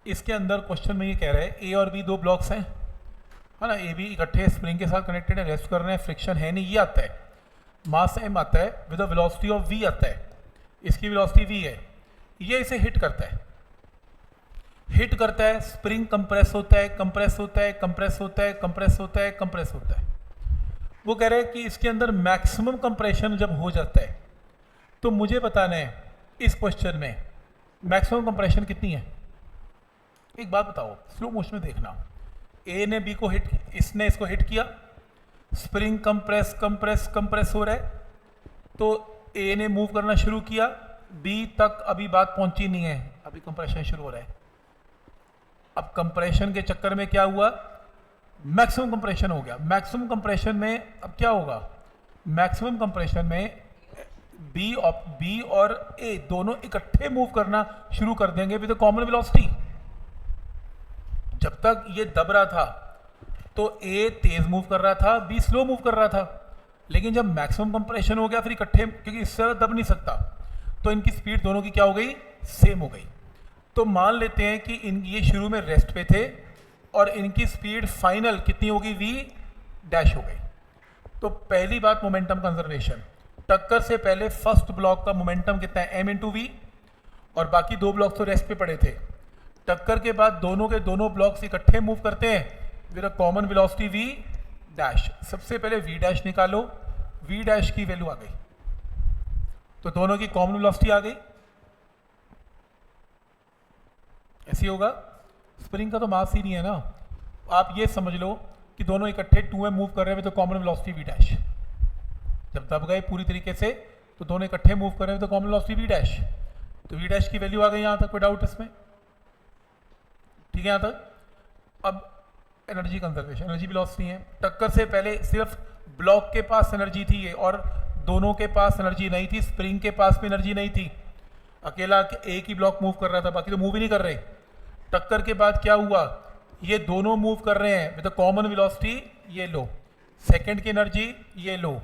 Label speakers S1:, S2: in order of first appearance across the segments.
S1: इसके अंदर क्वेश्चन में ये कह रहा है ए और बी दो ब्लॉक्स हैं, है ना, ए बी इकट्ठे स्प्रिंग के साथ कनेक्टेड है, रेस्ट कर रहे हैं, फ्रिक्शन है नहीं, ये आता है, मास एम आता है with a velocity of V आता है, इसकी वेलोसिटी वी है, ये इसे हिट करता है, स्प्रिंग कंप्रेस होता है, कंप्रेस होता है, कंप्रेस होता है, कंप्रेस होता है, कंप्रेस होता है। वो कह रहे हैं कि इसके अंदर मैक्सिमम कंप्रेशन जब हो जाता है तो मुझे बताना है इस क्वेश्चन में मैक्सिमम कंप्रेशन कितनी है। एक बात बताओ, स्लो मोशन में देखना, ए ने बी को हिट, इसने इसको हिट किया, स्प्रिंग कंप्रेस कंप्रेस कंप्रेस हो रहा है, तो ए ने मूव करना शुरू किया, बी तक अभी बात पहुंची नहीं है, अभी कंप्रेशन शुरू हो रहा है। अब कंप्रेशन के चक्कर में क्या हुआ, मैक्सिमम कंप्रेशन हो गया। मैक्सिमम कंप्रेशन में अब क्या होगा, मैक्सिमम कंप्रेशन में बी और ए दोनों इकट्ठे मूव करना शुरू कर देंगे विद कॉमन वेलोसिटी। जब तक ये दब रहा था तो ए तेज मूव कर रहा था, बी स्लो मूव कर रहा था, लेकिन जब मैक्सिमम कंप्रेशन हो गया फिर इकट्ठे, क्योंकि इससे ज़्यादा दब नहीं सकता, तो इनकी स्पीड दोनों की क्या हो गई, सेम हो गई। तो मान लेते हैं कि ये शुरू में रेस्ट पे थे और इनकी स्पीड फाइनल कितनी होगी, वी डैश हो गई। तो पहली बात मोमेंटम कंजर्वेशन, टक्कर से पहले फर्स्ट ब्लॉक का मोमेंटम कितना है, एम इंटू वी, और बाकी दो ब्लॉक तो रेस्ट पे पड़े थे। टक्कर के बाद दोनों के दोनों ब्लॉक्स इकट्ठे मूव करते हैं with a common velocity we dash. सबसे पहले वी डैश निकालो, वी डैश की वैल्यू आ गई, तो दोनों की कॉमन वेलोसिटी आ गई, ऐसी होगा। स्प्रिंग का तो मास ही नहीं है ना, आप ये समझ लो कि दोनों इकट्ठे टू में मूव कर रहे हैं with common velocity we dash. जब दब गए पूरी तरीके से तो दोनों इकट्ठे मूव कर रहे हैं with common velocity we dash, तो वी डैश की वैल्यू आ गई यहाँ तक, कोई डाउट इसमें, ठीक है यहाँ तक। अब एनर्जी कंजर्वेशन, एनर्जी भी लॉस नहीं है, टक्कर से पहले सिर्फ ब्लॉक के पास एनर्जी थी ये, और दोनों के पास एनर्जी नहीं थी, स्प्रिंग के पास भी एनर्जी नहीं थी, अकेला एक ही ब्लॉक मूव कर रहा था, बाकी तो मूव ही नहीं कर रहे। टक्कर के बाद क्या हुआ, ये दोनों मूव कर रहे हैं विद कॉमन वेलोसिटी, ये लो, सेकंड की एनर्जी ये लो,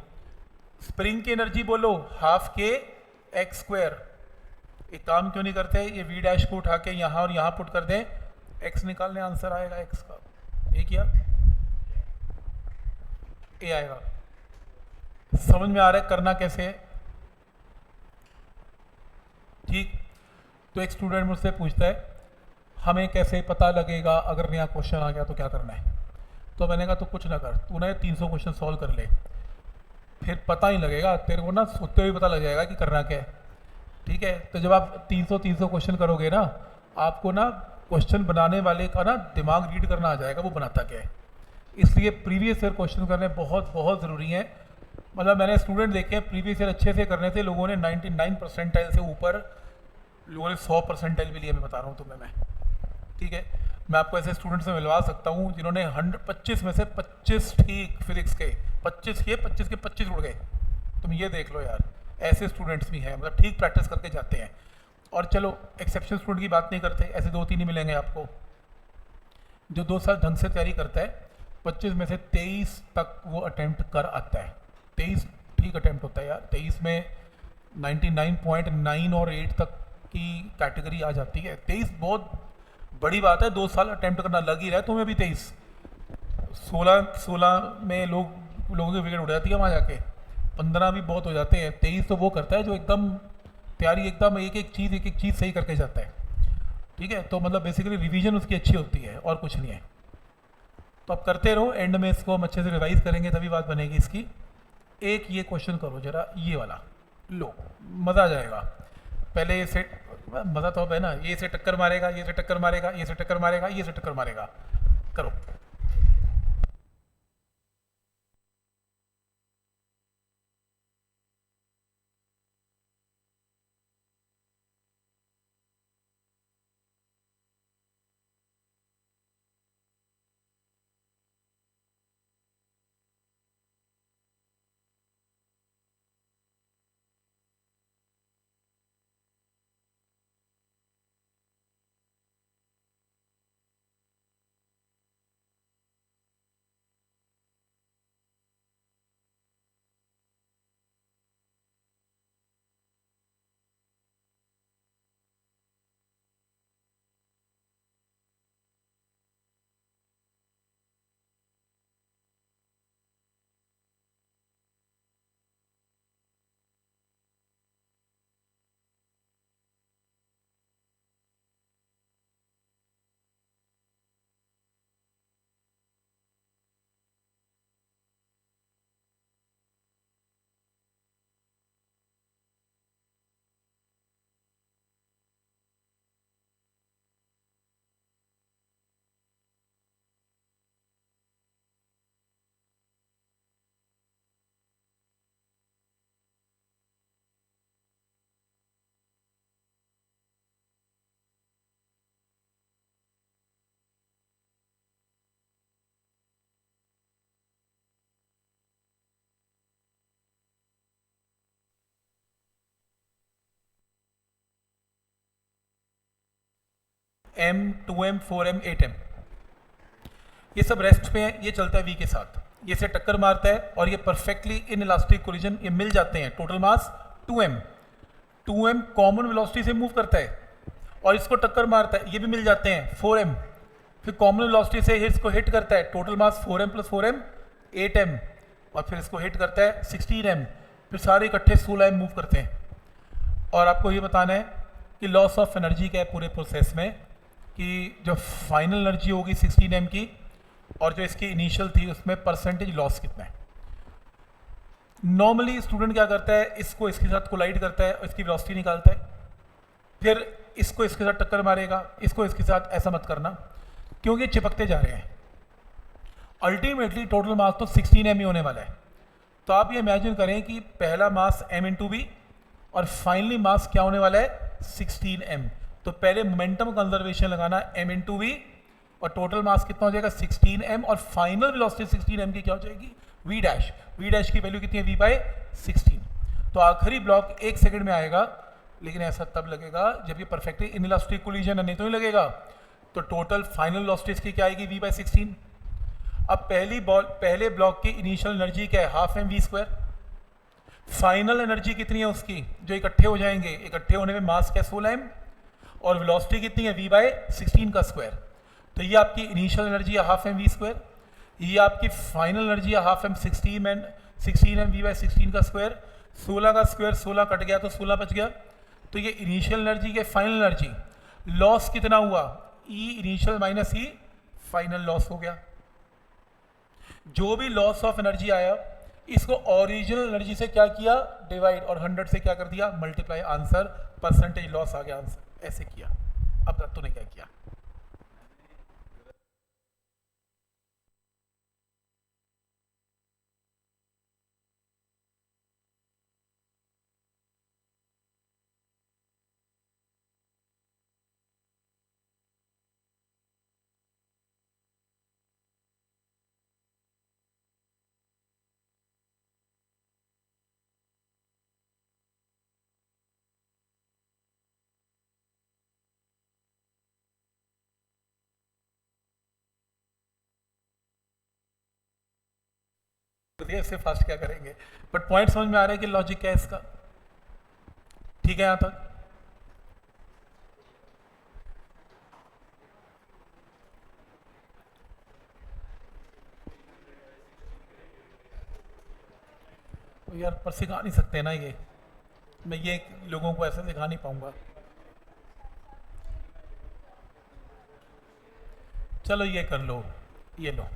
S1: स्प्रिंग की एनर्जी बोलो हाफ के एक्स स्क्वायर। एक काम क्यों नहीं करते, ये वी डैश को उठा के यहाँ और यहाँ पुट कर दें, एक्स निकालने आंसर आएगा एक्स का, ये किया, ए आएगा। समझ में आ रहा है करना कैसे है, ठीक। तो एक स्टूडेंट मुझसे पूछता है हमें कैसे पता लगेगा अगर नया क्वेश्चन आ गया तो क्या करना है, तो मैंने कहा तो कुछ ना कर, तू ना 300 क्वेश्चन सॉल्व कर ले, फिर पता ही लगेगा तेरे को ना, सोचते हुए पता लग जाएगा कि करना क्या है, ठीक है। तो जब आप 300 क्वेश्चन करोगे ना, आपको ना क्वेश्चन बनाने वाले का ना दिमाग रीड करना आ जाएगा वो बनाता क्या है। इसलिए प्रीवियस ईयर क्वेश्चन करने बहुत बहुत ज़रूरी है। मतलब मैंने स्टूडेंट देखे प्रीवियस ईयर अच्छे से करने थे, लोगों ने 99 परसेंटाइल से ऊपर, लोगों ने 100 परसेंटाइल भी लिए, मैं बता रहा हूँ तुम्हें मैं, ठीक है। मैं आपको ऐसे स्टूडेंट से मिलवा सकता हूँ जिन्होंने 125 में से 25 ठीक फिजिक्स के 25 किए, 25 के 25 उड़ गए, तुम ये देख लो यार, ऐसे स्टूडेंट्स भी हैं, मतलब ठीक प्रैक्टिस करके जाते हैं। और चलो एक्सेप्शन स्टूडेंट की बात नहीं करते, ऐसे 2-3 ही मिलेंगे आपको, जो 2 साल ढंग से तैयारी करता है, 25 में से 23 तक वो अटेम्प्ट कर आता है, 23 ठीक अटेम्प्ट होता है यार, 23 में 99.9 और 8 तक की कैटेगरी आ जाती है, 23 बहुत बड़ी बात है, 2 साल अटेम्प्ट करना लग ही रहा है तुम्हें भी। 23 16 में लोगों की विकेट उड़ जाती है वहाँ जाके, 15 भी बहुत हो जाते हैं, 23 तो वो करता है जो एकदम तैयारी एकदम एक एक चीज़ सही करके जाता है, ठीक है। तो मतलब बेसिकली रिवीजन उसकी अच्छी होती है और कुछ नहीं है। तो अब करते रहो, एंड में इसको हम अच्छे से रिवाइज करेंगे तभी बात बनेगी इसकी। एक ये क्वेश्चन करो जरा, ये वाला लो, मज़ा आ जाएगा। पहले ये सेट, मज़ा तो अब है ना, ये से टक्कर मारेगा, ये से टक्कर मारेगा, ये से टक्कर मारेगा, ये से टक्कर मारेगा, करो। m, 2m, 4m, 8m, ये सब रेस्ट पे है, ये चलता है v के साथ, ये से टक्कर मारता है और ये परफेक्टली इन इलास्टिक कोलिजन ये मिल जाते हैं। Total mass 2m, 2m common velocity से मूव करता है और इसको टक्कर मारता है, ये भी मिल जाते हैं 4m, फिर कॉमन वेलोसिटी से इसको हिट करता है, total mass 4m + 4m 8m, और फिर इसको हिट करता है 16m, फिर सारे इकट्ठे 16m मूव करते हैं। और आपको ये बताना है कि लॉस ऑफ एनर्जी क्या है पूरे प्रोसेस में, कि जो फाइनल एनर्जी होगी 16m की और जो इसकी इनिशियल थी उसमें परसेंटेज लॉस कितना है। नॉर्मली स्टूडेंट क्या करता है, इसको इसके साथ कोलाइड करता है और इसकी वेलोसिटी निकालता है, फिर इसको इसके साथ टक्कर मारेगा, इसको इसके साथ, ऐसा मत करना क्योंकि चिपकते जा रहे हैं। अल्टीमेटली टोटल मास तो 16m ही होने वाला है। तो आप ये इमेजिन करें कि पहला मास m × v और फाइनली मास क्या होने वाला है 16m। तो पहले मोमेंटम कंजर्वेशन लगाना m × v और टोटल मास कितना हो जाएगा 16m और फाइनल वेलोसिटी 16m की क्या हो जाएगी v डैश। v डैश की वैल्यू कितनी है v/16। तो आखिरी ब्लॉक 1 सेकंड में आएगा, लेकिन ऐसा तब लगेगा जब ये परफेक्टली इनइलास्टिक कोलिजन है, नहीं तो नहीं लगेगा। तो टोटल फाइनल वेलोसिटी इसकी क्या आएगी v/16। अब पहले ब्लॉक की इनिशियल एनर्जी क्या है 12mv²। फाइनल एनर्जी कितनी है उसकी, जो इकट्ठे हो जाएंगे, इकट्ठे होने में मास क्या 16m और वेलोसिटी कितनी है v/16 का स्क्वायर। तो ये आपकी इनिशियल एनर्जी है 12mv², ये आपकी फाइनल एनर्जी है 16m v/16 का स्क्वायर। 16 का स्क्वायर 16 कट गया तो 16 बच गया। तो ये इनिशियल एनर्जी के फाइनल एनर्जी, लॉस कितना हुआ E initial minus E final loss हो गया। जो भी लॉस ऑफ एनर्जी आया इसको ओरिजिनल एनर्जी से क्या किया डिवाइड और 100 से क्या कर दिया मल्टीप्लाई, आंसर परसेंटेज लॉस आ गया आंसर, ऐसे किया। अब तक तूने क्या किया, इससे फास्ट क्या करेंगे, बट पॉइंट समझ में आ रहा है कि लॉजिक क्या है इसका। ठीक है यहां तक। तो यार पर सिखा नहीं सकते ना ये, मैं ये लोगों को ऐसे सिखा नहीं पाऊंगा। चलो ये कर लो, ये लो।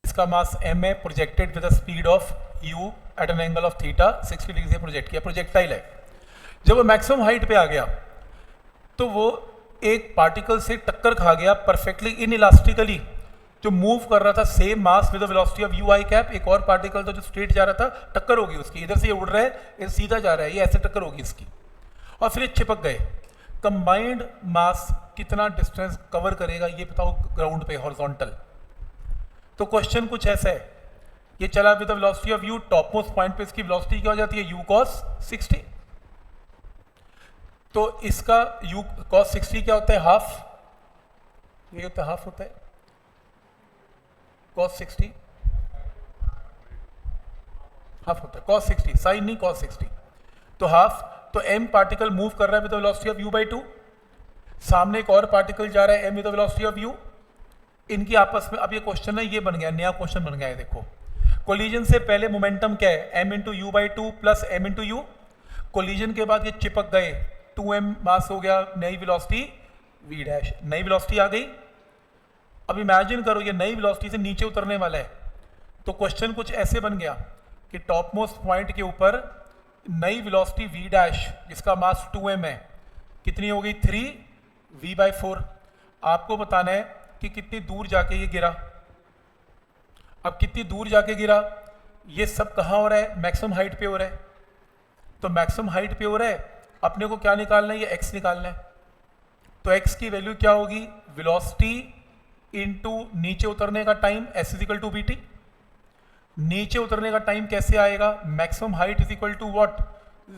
S1: इसका मास m है, projected with the speed of u at an angle of theta 60 degree से प्रोजेक्ट किया, प्रोजेक्टाइल है। जब वो मैक्सिमम हाइट पे आ गया तो वो एक पार्टिकल से टक्कर खा गया परफेक्टली इनइलास्टिकली, जो मूव कर रहा था same mass with the velocity of u i cap. एक और पार्टिकल था जो स्ट्रेट जा रहा था, टक्कर होगी उसकी, इधर से ये उड़ रहा है, इधर सीधा जा रहा है, ये ऐसे टक्कर होगी इसकी, और फिर ये चिपक गए। कंबाइंड मास कितना डिस्टेंस कवर करेगा ये बताओ ग्राउंड पे हॉरिजॉन्टल। तो क्वेश्चन कुछ ऐसा है, ये चला with the velocity of u, top most point पे इसकी वेलोसिटी क्या हो जाती है u cos 60। तो इसका u cos 60 क्या होता है हाफ, ये होता है हाफ होता है cos 60, हाफ होता है cos 60, साइन नहीं cos 60, तो हाफ। तो m पार्टिकल मूव कर रहा है with the velocity of u/2, सामने एक और पार्टिकल जा रहा है m with the velocity of u, इनकी आपस में। अब ये क्वेश्चन है, ये बन गया नया क्वेश्चन बन गया है। देखो कोलिजन से पहले मोमेंटम क्या है m × u/2 plus m × u, collision के बाद ये चिपक गए 2m मास हो गया, नई वेलोसिटी वी डैश, नई वेलोसिटी आ गई। अब इमेजिन करो ये नई वेलोसिटी से नीचे उतरने वाला है, तो क्वेश्चन कुछ ऐसे बन गया कि टॉप मोस्ट पॉइंट के ऊपर नई वेलोसिटी वी डैश जिसका मास 2m है कितनी हो गई 3v/4। आपको बताना है कि कितनी दूर जाके ये गिरा। अब कितनी दूर जाके गिरा, ये सब कहाँ हो रहा है, मैक्सिमम हाइट पे हो रहा है। तो मैक्सिमम हाइट पे हो रहा है, अपने को क्या निकालना है, ये x निकालना है। तो x की वैल्यू क्या होगी, वेलोसिटी इनटू नीचे उतरने का time s is equal to bt। नीचे उतरने का टाइम कैसे आएगा, maximum height is equal to what,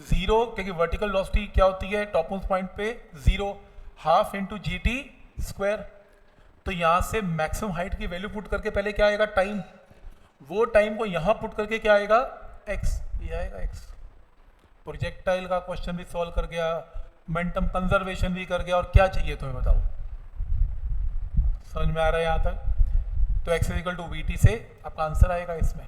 S1: 0, क्योंकि वर्टिकल वेलोसिटी क्या होती है टॉप मोस्ट पॉइंट पे 0, हाफ इंटू GT²। तो यहाँ से मैक्सिमम हाइट की वैल्यू पुट करके पहले क्या आएगा टाइम, वो टाइम को यहाँ पुट करके क्या आएगा x, ये आएगा x। प्रोजेक्टाइल का क्वेश्चन भी सॉल्व कर गया, मोमेंटम कंजर्वेशन भी कर गया, और क्या चाहिए तुम्हें बताओ। समझ में आ रहा है यहाँ तक। तो x equal to v t से आपका आंसर आएगा इसमें।